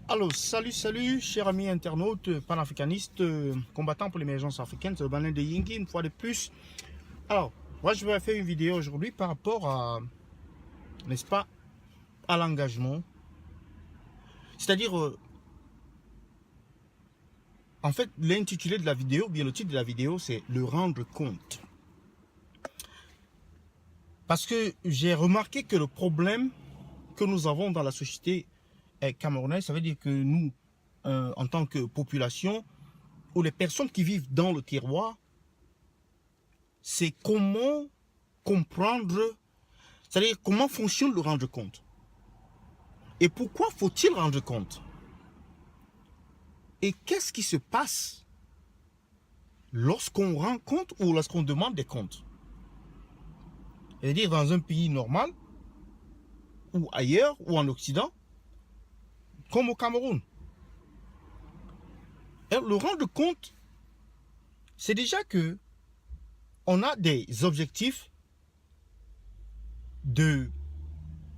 Alors, salut, chers amis internautes, panafricanistes, combattants pour l'émergence africaine, c'est le Banin de Yingui, une fois de plus. Alors, moi, je vais faire une vidéo aujourd'hui par rapport à, n'est-ce pas, à l'engagement. C'est-à-dire, en fait, l'intitulé de la vidéo, bien le titre de la vidéo, c'est « Le rendre compte ». Parce que j'ai remarqué que le problème que nous avons dans la société camerounaise, ça veut dire que nous, en tant que population, ou les personnes qui vivent dans le terroir, c'est comment comprendre, c'est-à-dire comment fonctionne le rendre compte. Et pourquoi faut-il rendre compte? Et qu'est-ce qui se passe lorsqu'on rend compte ou lorsqu'on demande des comptes? C'est-à-dire dans un pays normal, ou ailleurs, ou en Occident, comme au Cameroun. Et le rendre compte, c'est déjà que on a des objectifs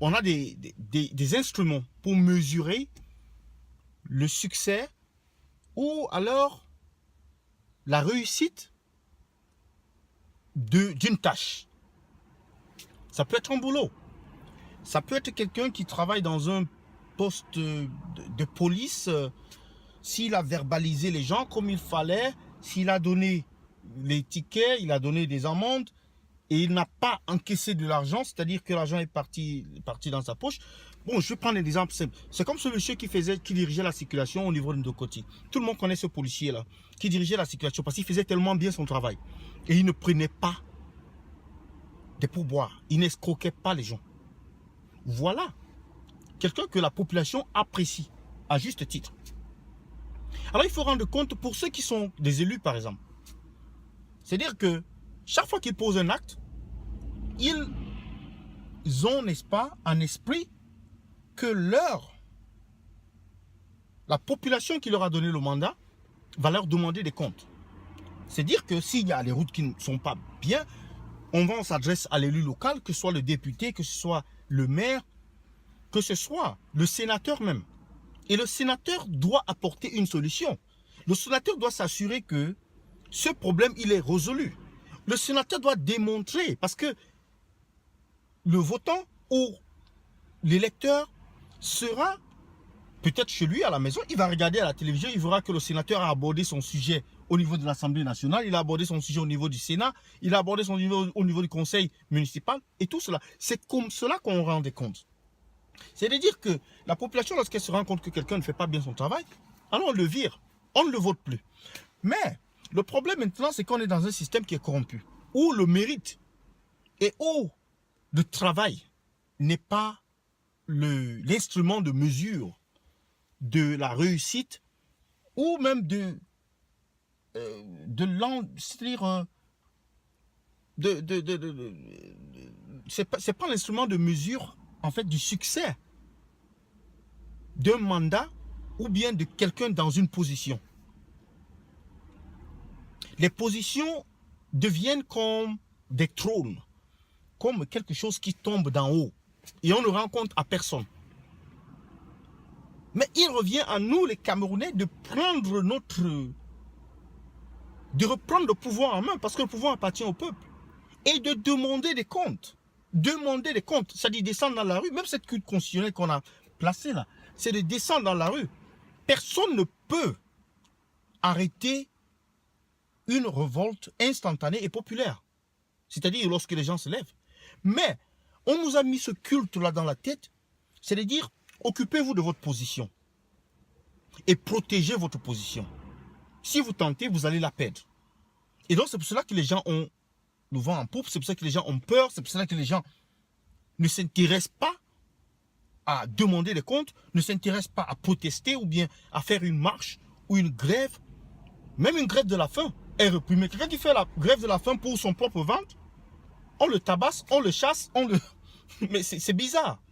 on a des instruments pour mesurer le succès ou alors la réussite d'une tâche. Ça peut être un boulot. Ça peut être quelqu'un qui travaille dans un poste de police. S'il a verbalisé les gens comme il fallait, s'il a donné les tickets, il a donné des amendes, et il n'a pas encaissé de l'argent, c'est-à-dire que l'argent est parti dans sa poche. Bon, je vais prendre un exemple simple. C'est comme ce monsieur qui dirigeait la circulation au niveau de Ndokoti. Tout le monde connaît ce policier-là, qui dirigeait la circulation parce qu'il faisait tellement bien son travail. Et il ne prenait pas des pourboires. Il n'escroquait pas les gens. Voilà quelqu'un que la population apprécie, à juste titre. Alors, il faut rendre compte pour ceux qui sont des élus, par exemple. C'est-à-dire que chaque fois qu'ils posent un acte, ils ont, n'est-ce pas, en esprit que la population qui leur a donné le mandat va leur demander des comptes. C'est-à-dire que s'il y a les routes qui ne sont pas bien, on s'adresse à l'élu local, que ce soit le député, que ce soit le maire, que ce soit le sénateur même. Et le sénateur doit apporter une solution. Le sénateur doit s'assurer que ce problème, il est résolu. Le sénateur doit démontrer, parce que le votant ou l'électeur sera peut-être chez lui à la maison, il va regarder à la télévision, il verra que le sénateur a abordé son sujet au niveau de l'Assemblée nationale, il a abordé son sujet au niveau du Sénat, il a abordé son sujet au niveau du conseil municipal, et tout cela. C'est comme cela qu'on rend des comptes. C'est-à-dire que la population, lorsqu'elle se rend compte que quelqu'un ne fait pas bien son travail, alors on le vire, on ne le vote plus. Mais le problème maintenant, c'est qu'on est dans un système qui est corrompu, où le mérite et où le travail n'est pas l'instrument de mesure de la réussite ou même c'est pas l'instrument de mesure en fait du succès d'un mandat ou bien de quelqu'un dans une position. Les positions deviennent comme des trônes, comme quelque chose qui tombe d'en haut et on ne rend compte à personne. Mais il revient à nous, les Camerounais, de reprendre le pouvoir en main, parce que le pouvoir appartient au peuple, et de demander des comptes. Demander des comptes, c'est-à-dire descendre dans la rue. Même cette culte constitutionnelle qu'on a placée là, c'est de descendre dans la rue. Personne ne peut arrêter une révolte instantanée et populaire. C'est-à-dire lorsque les gens se lèvent. Mais on nous a mis ce culte-là dans la tête, c'est de dire, occupez-vous de votre position et protégez votre position. Si vous tentez, vous allez la perdre. Et donc c'est pour cela que les gens ont le vent en poupe, c'est pour ça que les gens ont peur, c'est pour cela que les gens ne s'intéressent pas à demander des comptes, ne s'intéressent pas à protester ou bien à faire une marche ou une grève. Même une grève de la faim est réprimée. Quelqu'un qui fait la grève de la faim pour son propre ventre, on le tabasse, on le chasse, Mais c'est bizarre.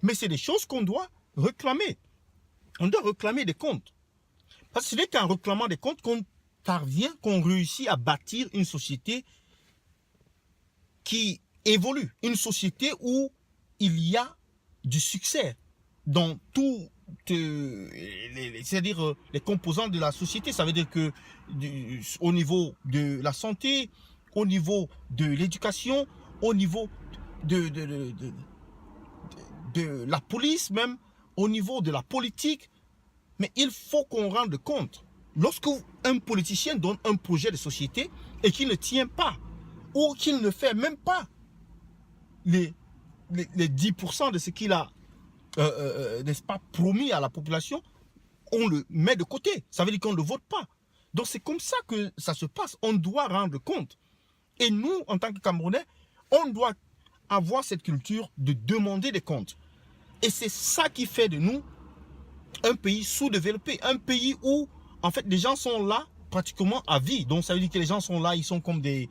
Mais c'est des choses qu'on doit réclamer. On doit réclamer des comptes. Parce que ce n'est qu'en réclamant des comptes qu'on parvient, qu'on réussit à bâtir une société qui évolue. Une société où il y a du succès dans tous c'est-à-dire les composants de la société. Ça veut dire que au niveau de la santé, au niveau de l'éducation, au niveau de la police même, au niveau de la politique. Mais il faut qu'on rende compte. Lorsque un politicien donne un projet de société et qu'il ne tient pas, ou qu'il ne fait même pas les 10% de ce qu'il a, n'est-ce pas, promis à la population, on le met de côté. Ça veut dire qu'on ne le vote pas. Donc c'est comme ça que ça se passe. On doit rendre compte. Et nous, en tant que Camerounais, on doit avoir cette culture de demander des comptes. Et c'est ça qui fait de nous un pays sous-développé, un pays où, en fait, les gens sont là pratiquement à vie. Donc, ça veut dire que les gens sont là, ils sont comme des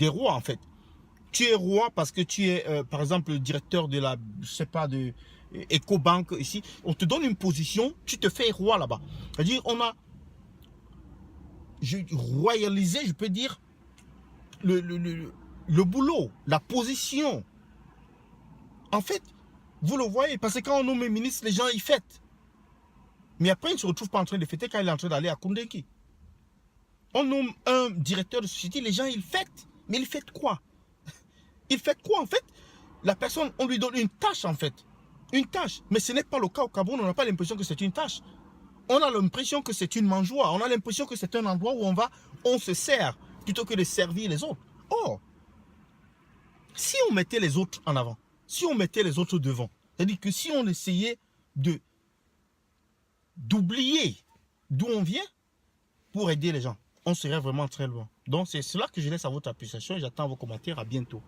rois, en fait. Tu es roi parce que tu es, par exemple, le directeur de la, je sais pas, de Ecobank ici. On te donne une position, tu te fais roi là-bas. C'est-à-dire, on a royalisé, je peux dire, le boulot, la position. En fait, vous le voyez, parce que quand on nomme ministre, les gens, ils fêtent. Mais après, ils ne se retrouvent pas en train de fêter quand il est en train d'aller à Koundéki. On nomme un directeur de société, les gens, ils fêtent. Mais ils fêtent quoi? Ils fêtent quoi, en fait? La personne, on lui donne une tâche, en fait. Une tâche. Mais ce n'est pas le cas au Cameroun, on n'a pas l'impression que c'est une tâche. On a l'impression que c'est une mangeoire. On a l'impression que c'est un endroit où on se sert, plutôt que de servir les autres. Or, si on mettait les autres en avant, si on mettait les autres devant, c'est-à-dire que si on essayait d'oublier d'où on vient pour aider les gens, on serait vraiment très loin. Donc c'est cela que je laisse à votre appréciation et j'attends vos commentaires. À bientôt.